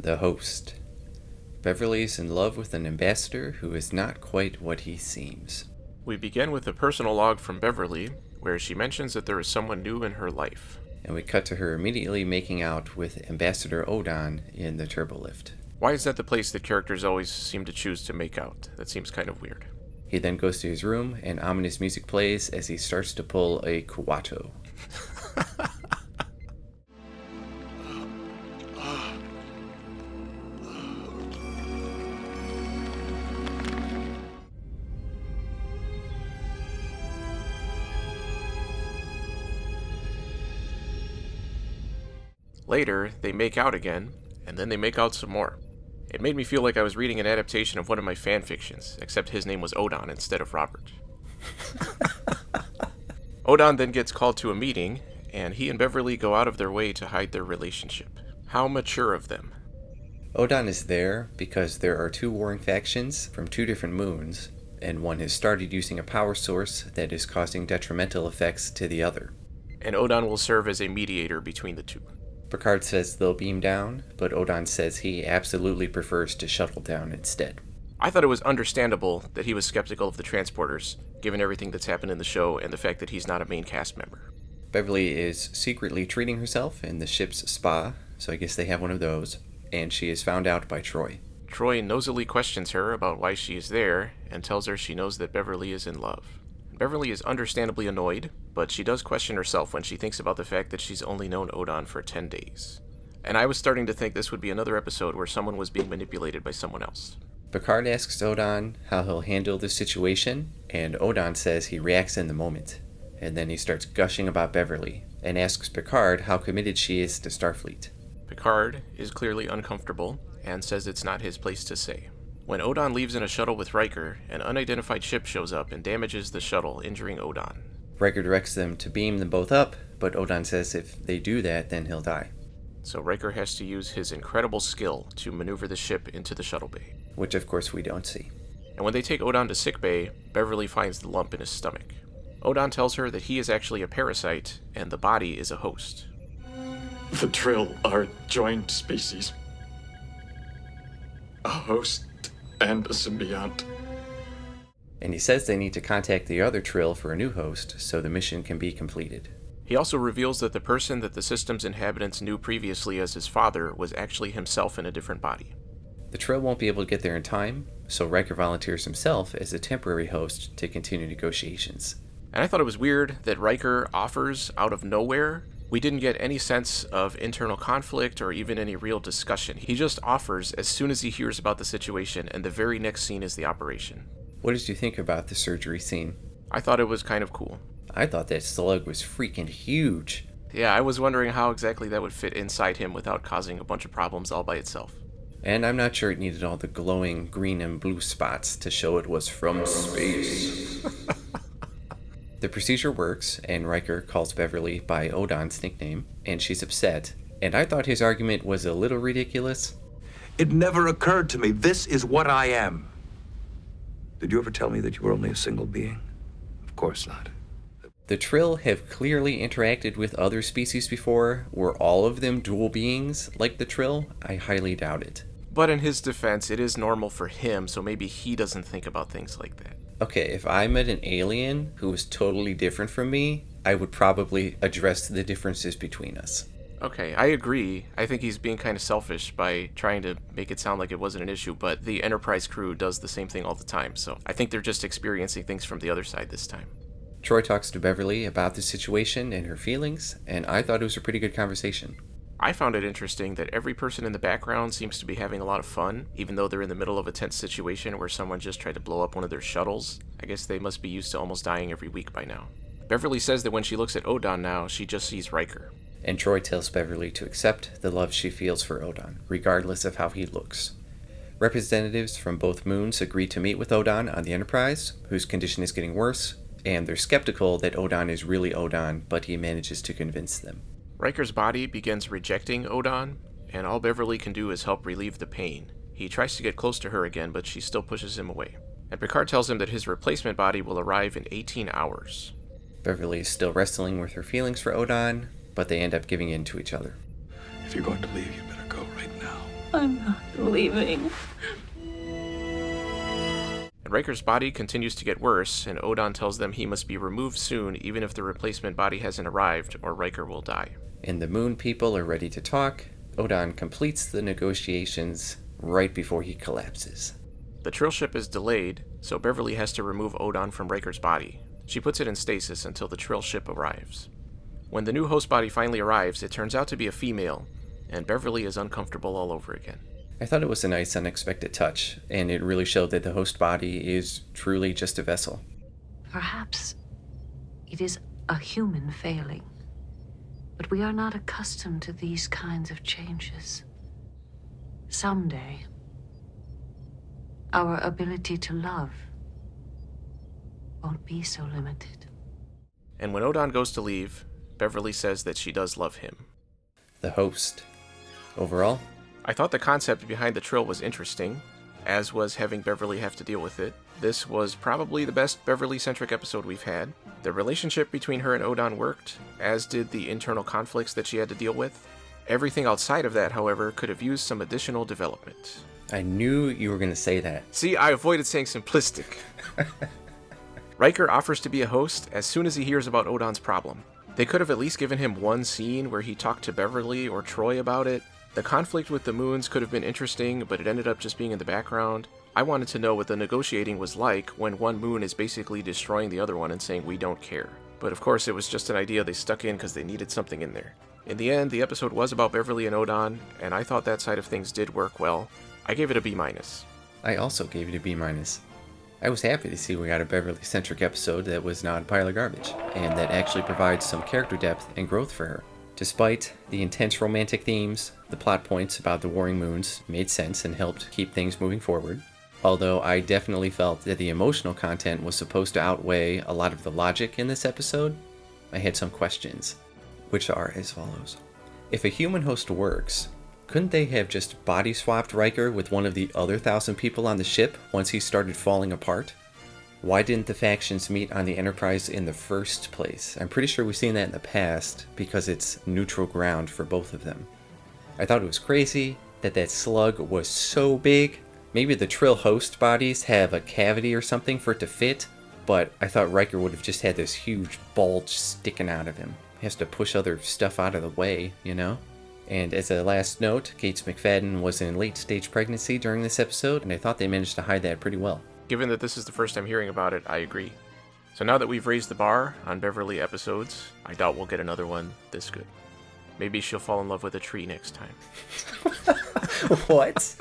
The host. Beverly's in love with an ambassador who is not quite what he seems. We begin with a personal log from Beverly, where she mentions that there is someone new in her life. And we cut to her immediately making out with Ambassador Odon in the turbolift. Why is that the place that characters always seem to choose to make out? That seems kind of weird. He then goes to his room, and ominous music plays as he starts to pull a Kuwato. Later, they make out again, and then they make out some more. It made me feel like I was reading an adaptation of one of my fan fictions, except his name was Odon instead of Robert. Odon then gets called to a meeting, and he and Beverly go out of their way to hide their relationship. How mature of them. Odon is there because there are two warring factions from two different moons, and one has started using a power source that is causing detrimental effects to the other. And Odon will serve as a mediator between the two. Picard says they'll beam down, but Odon says he absolutely prefers to shuttle down instead. I thought it was understandable that he was skeptical of the transporters, given everything that's happened in the show and the fact that he's not a main cast member. Beverly is secretly treating herself in the ship's spa, so I guess they have one of those, and she is found out by Troy. Troy nosily questions her about why she is there, and tells her she knows that Beverly is in love. Beverly is understandably annoyed, but she does question herself when she thinks about the fact that she's only known Odon for 10 days. And I was starting to think this would be another episode where someone was being manipulated by someone else. Picard asks Odon how he'll handle the situation, and Odon says he reacts in the moment. And then he starts gushing about Beverly, and asks Picard how committed she is to Starfleet. Picard is clearly uncomfortable, and says it's not his place to say. When Odon leaves in a shuttle with Riker, an unidentified ship shows up and damages the shuttle, injuring Odon. Riker directs them to beam them both up, but Odon says if they do that, then he'll die. So Riker has to use his incredible skill to maneuver the ship into the shuttle bay. Which of course we don't see. And when they take Odon to sickbay, Beverly finds the lump in his stomach. Odon tells her that he is actually a parasite, and the body is a host. The Trill are joined species. A host and a symbiont. And he says they need to contact the other Trill for a new host so the mission can be completed. He also reveals that the person that the system's inhabitants knew previously as his father was actually himself in a different body. The Trill won't be able to get there in time, so Riker volunteers himself as a temporary host to continue negotiations. And I thought it was weird that Riker offers out of nowhere. We didn't get any sense of internal conflict or even any real discussion. He just offers as soon as he hears about the situation, and the very next scene is the operation. What did you think about the surgery scene? I thought it was kind of cool. I thought that slug was freaking huge. Yeah, I was wondering how exactly that would fit inside him without causing a bunch of problems all by itself. And I'm not sure it needed all the glowing green and blue spots to show it was from space. The procedure works, and Riker calls Beverly by Odon's nickname, and she's upset. And I thought his argument was a little ridiculous. It never occurred to me. This is what I am. Did you ever tell me that you were only a single being? Of course not. The Trill have clearly interacted with other species before. Were all of them dual beings like the Trill? I highly doubt it. But in his defense, it is normal for him, so maybe he doesn't think about things like that. Okay, if I met an alien who was totally different from me, I would probably address the differences between us. Okay, I agree. I think he's being kind of selfish by trying to make it sound like it wasn't an issue, but the Enterprise crew does the same thing all the time, so I think they're just experiencing things from the other side this time. Troy talks to Beverly about the situation and her feelings, and I thought it was a pretty good conversation. I found it interesting that every person in the background seems to be having a lot of fun, even though they're in the middle of a tense situation where someone just tried to blow up one of their shuttles. I guess they must be used to almost dying every week by now. Beverly says that when she looks at Odon now, she just sees Riker. And Troy tells Beverly to accept the love she feels for Odon, regardless of how he looks. Representatives from both moons agree to meet with Odon on the Enterprise, whose condition is getting worse, and they're skeptical that Odon is really Odon, but he manages to convince them. Riker's body begins rejecting Odon, and all Beverly can do is help relieve the pain. He tries to get close to her again, but she still pushes him away. And Picard tells him that his replacement body will arrive in 18 hours. Beverly is still wrestling with her feelings for Odon, but they end up giving in to each other. If you're going to leave, you better go right now. I'm not leaving. And Riker's body continues to get worse, and Odon tells them he must be removed soon even if the replacement body hasn't arrived, or Riker will die. And the moon people are ready to talk. Odon completes the negotiations right before he collapses. The Trill ship is delayed, so Beverly has to remove Odon from Riker's body. She puts it in stasis until the Trill ship arrives. When the new host body finally arrives, it turns out to be a female, and Beverly is uncomfortable all over again. I thought it was a nice unexpected touch, and it really showed that the host body is truly just a vessel. Perhaps it is a human failing, but we are not accustomed to these kinds of changes. Someday, our ability to love won't be so limited. And when Odon goes to leave, Beverly says that she does love him. The host. Overall, I thought the concept behind the Trill was interesting, as was having Beverly have to deal with it. This was probably the best Beverly-centric episode we've had. The relationship between her and Odon worked, as did the internal conflicts that she had to deal with. Everything outside of that, however, could have used some additional development. I knew you were going to say that. See, I avoided saying simplistic. Riker offers to be a host as soon as he hears about Odon's problem. They could have at least given him one scene where he talked to Beverly or Troy about it. The conflict with the moons could have been interesting, but it ended up just being in the background. I wanted to know what the negotiating was like when one moon is basically destroying the other one and saying we don't care. But of course it was just an idea they stuck in because they needed something in there. In the end, the episode was about Beverly and Odon, and I thought that side of things did work well. I gave it a B-. I also gave it a B-. I was happy to see we got a Beverly-centric episode that was not a pile of garbage, and that actually provides some character depth and growth for her. Despite the intense romantic themes, the plot points about the warring moons made sense and helped keep things moving forward. Although I definitely felt that the emotional content was supposed to outweigh a lot of the logic in this episode, I had some questions, which are as follows. If a human host works, couldn't they have just body swapped Riker with one of the other 1,000 people on the ship once he started falling apart? Why didn't the factions meet on the Enterprise in the first place? I'm pretty sure we've seen that in the past because it's neutral ground for both of them. I thought it was crazy that that slug was so big. Maybe the Trill host bodies have a cavity or something for it to fit, but I thought Riker would have just had this huge bulge sticking out of him. He has to push other stuff out of the way, you know? And as a last note, Gates McFadden was in late-stage pregnancy during this episode, and I thought they managed to hide that pretty well. Given that this is the first time hearing about it, I agree. So now that we've raised the bar on Beverly episodes, I doubt we'll get another one this good. Maybe she'll fall in love with a tree next time. What?